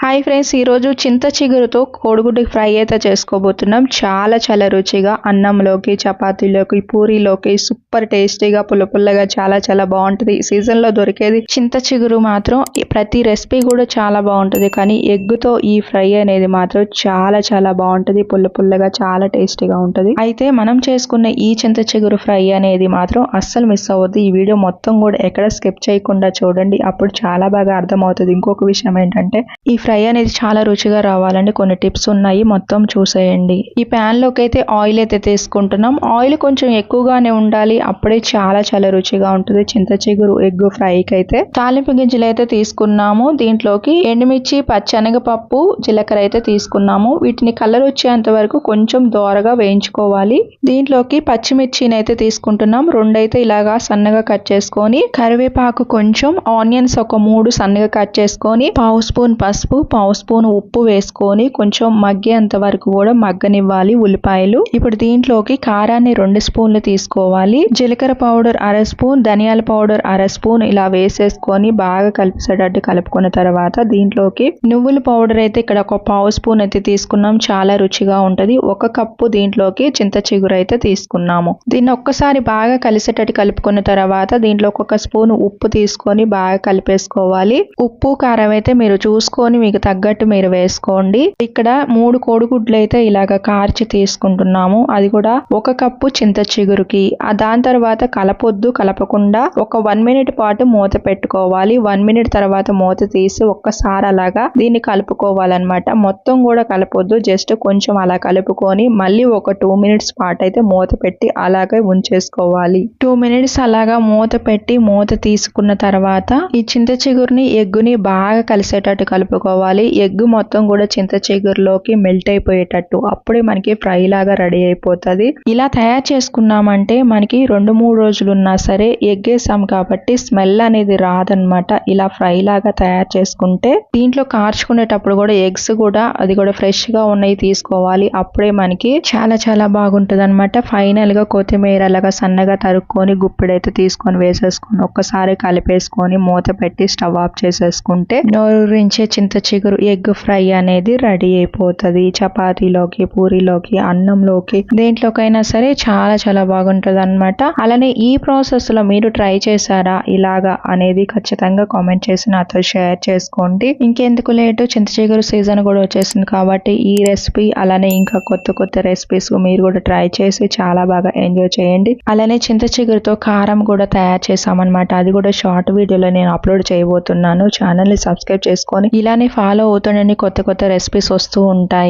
Hi friends, ఈరోజు చింత చిగురుతో కోడిగుడ్డు ఫ్రై అయితే చేసుకోబోతున్నాం. చాలా రుచిగా అన్నంలోకి, చపాతీలోకి, పూరీలోకి సూపర్ టేస్టీగా పుల్లగా చాలా బాగుంటుంది. ఈ సీజన్లో దొరికేది చింత చిగురు మాత్రం ప్రతి రెసిపీ కూడా చాలా బాగుంటుంది. కానీ ఎగ్గుతో ఈ ఫ్రై అనేది మాత్రం చాలా బాగుంటుంది. పుల్లగా చాలా టేస్టీగా ఉంటుంది. అయితే మనం చేసుకున్న ఈ చింత చిగురు ఫ్రై అనేది మాత్రం అస్సలు మిస్ అవ్వద్దు. ఈ వీడియో మొత్తం కూడా ఎక్కడ స్కిప్ చేయకుండా చూడండి. అప్పుడు చాలా బాగా అర్థమవుతుంది. ఇంకొక విషయం ఏంటంటే ఈ ఫ్రై అనేది చాలా రుచిగా రావాలండి. కొన్ని టిప్స్ ఉన్నాయి, మొత్తం చూసేయండి. ఈ ప్యాన్ లోకి అయితే ఆయిల్ అయితే తీసుకుంటున్నాం. ఆయిల్ కొంచెం ఎక్కువగానే ఉండాలి, అప్పుడే చాలా రుచిగా ఉంటుంది. చింత చిగురు ఎగ్ ఫ్రైకి అయితే తాలింపు గింజలు అయితే తీసుకున్నాము. దీంట్లోకి ఎండుమిర్చి, పచ్చనగపప్పు, జీలకర్ర అయితే తీసుకున్నాము. వీటిని కలర్ వచ్చేంత వరకు కొంచెం దోరగా వేయించుకోవాలి. దీంట్లోకి పచ్చిమిర్చిని అయితే తీసుకుంటున్నాం. రెండైతే ఇలాగా సన్నగా కట్ చేసుకొని, కరివేపాకు కొంచెం, ఆనియన్స్ ఒక 3 సన్నగా కట్ చేసుకొని, పావు స్పూన్ పసుపు, పావు స్పూన్ ఉప్పు వేసుకొని కొంచెం మగ్గేంత వరకు కూడా మగ్గనివ్వాలి ఉల్లిపాయలు. ఇప్పుడు దీంట్లోకి కారాన్ని 2 స్పూన్లు తీసుకోవాలి. జీలకర్ర పౌడర్ 1/2 స్పూన్, ధనియాల పౌడర్ 1/2 స్పూన్ ఇలా వేసేసుకొని బాగా కలిపేసేటట్టు కలుపుకున్న తర్వాత దీంట్లోకి నువ్వుల పౌడర్ అయితే ఇక్కడ ఒక పావు స్పూన్ అయితే తీసుకున్నాం. చాలా రుచిగా ఉంటది. 1 కప్పు దీంట్లోకి చింత చిగురు అయితే తీసుకున్నాము. దీన్ని ఒక్కసారి బాగా కలిసేటట్టు కలుపుకున్న తర్వాత దీంట్లోకి 1 స్పూన్ ఉప్పు తీసుకొని బాగా కలిపేసుకోవాలి. ఉప్పు కారం అయితే మీరు చూసుకొని మీకు తగ్గట్టు మీరు వేసుకోండి. ఇక్కడ 3 కోడిగుడ్లు అయితే ఇలాగ కార్చి తీసుకుంటున్నాము. అది కూడా 1 కప్పు చింత చిగురుకి. దాని తర్వాత కలపకుండా ఒక 1 మినిట్ పాటు మూత పెట్టుకోవాలి. 1 మినిట్ తర్వాత మూత తీసి ఒక్కసారి అలాగా దీన్ని కలుపుకోవాలన్నమాట. మొత్తం కూడా కలపొద్దు, జస్ట్ కొంచెం అలా కలుపుకొని మళ్ళీ ఒక 2 మినిట్స్ పాటు అయితే మూత పెట్టి అలాగే ఉంచేసుకోవాలి. 2 మినిట్స్ అలాగా మూత పెట్టి మూత తీసుకున్న తర్వాత ఈ చింత చిగురుని ఎగ్గుని బాగా కలిసేటట్టు కలుపుకోవాలి. ఎగ్ మొత్తం కూడా చింత చిగురులోకి మెల్ట్ అయిపోయేటట్టు, అప్పుడే మనకి ఫ్రై లాగా రెడీ అయిపోతుంది. ఇలా తయారు చేసుకున్నామంటే మనకి 2-3 రోజులు ఉన్నా సరే ఎగ్ వేసాం కాబట్టి స్మెల్ అనేది రాదనమాట. ఇలా ఫ్రై లాగా తయారు చేసుకుంటే దీంట్లో కార్చుకునేటప్పుడు కూడా ఎగ్స్ కూడా అది కూడా ఫ్రెష్ గా ఉన్నాయి తీసుకోవాలి. అప్పుడే మనకి చాలా బాగుంటది అనమాట. ఫైనల్ గా కొత్తిమీర అలాగా సన్నగా తరుక్కొని గుప్పెడైతే తీసుకొని వేసేసుకొని ఒక్కసారి కలిపేసుకొని మూత పెట్టి స్టవ్ ఆఫ్ చేసేసుకుంటే నోరూరించే చింత చిగురు ఎగ్ ఫ్రై అనేది రెడీ అయిపోతుంది. చపాతీలోకి, పూరీలోకి, అన్నంలోకి, దేంట్లోకైనా సరే చాలా బాగుంటది అనమాట. అలానే ఈ ప్రాసెస్ లో మీరు ట్రై చేశారా ఇలాగా అనేది ఖచ్చితంగా కామెంట్ చేసి నాతో షేర్ చేసుకోండి. ఇంకెందుకు లేటు, చింత చిగురు సీజన్ కూడా వచ్చేసింది కాబట్టి ఈ రెసిపీ అలానే ఇంకా కొత్త రెసిపీస్ మీరు కూడా ట్రై చేసి చాలా బాగా ఎంజాయ్ చేయండి. అలానే చింత చిగురుతో కారం కూడా తయారు చేసామన్నమాట. అది కూడా షార్ట్ వీడియోలో నేను అప్లోడ్ చేయబోతున్నాను. ఛానల్ ని సబ్స్క్రైబ్ చేసుకొని ఇలానే ఫాలో అవుతుండండి. కొత్త రెసిపీస్ వస్తూ ఉంటాయి.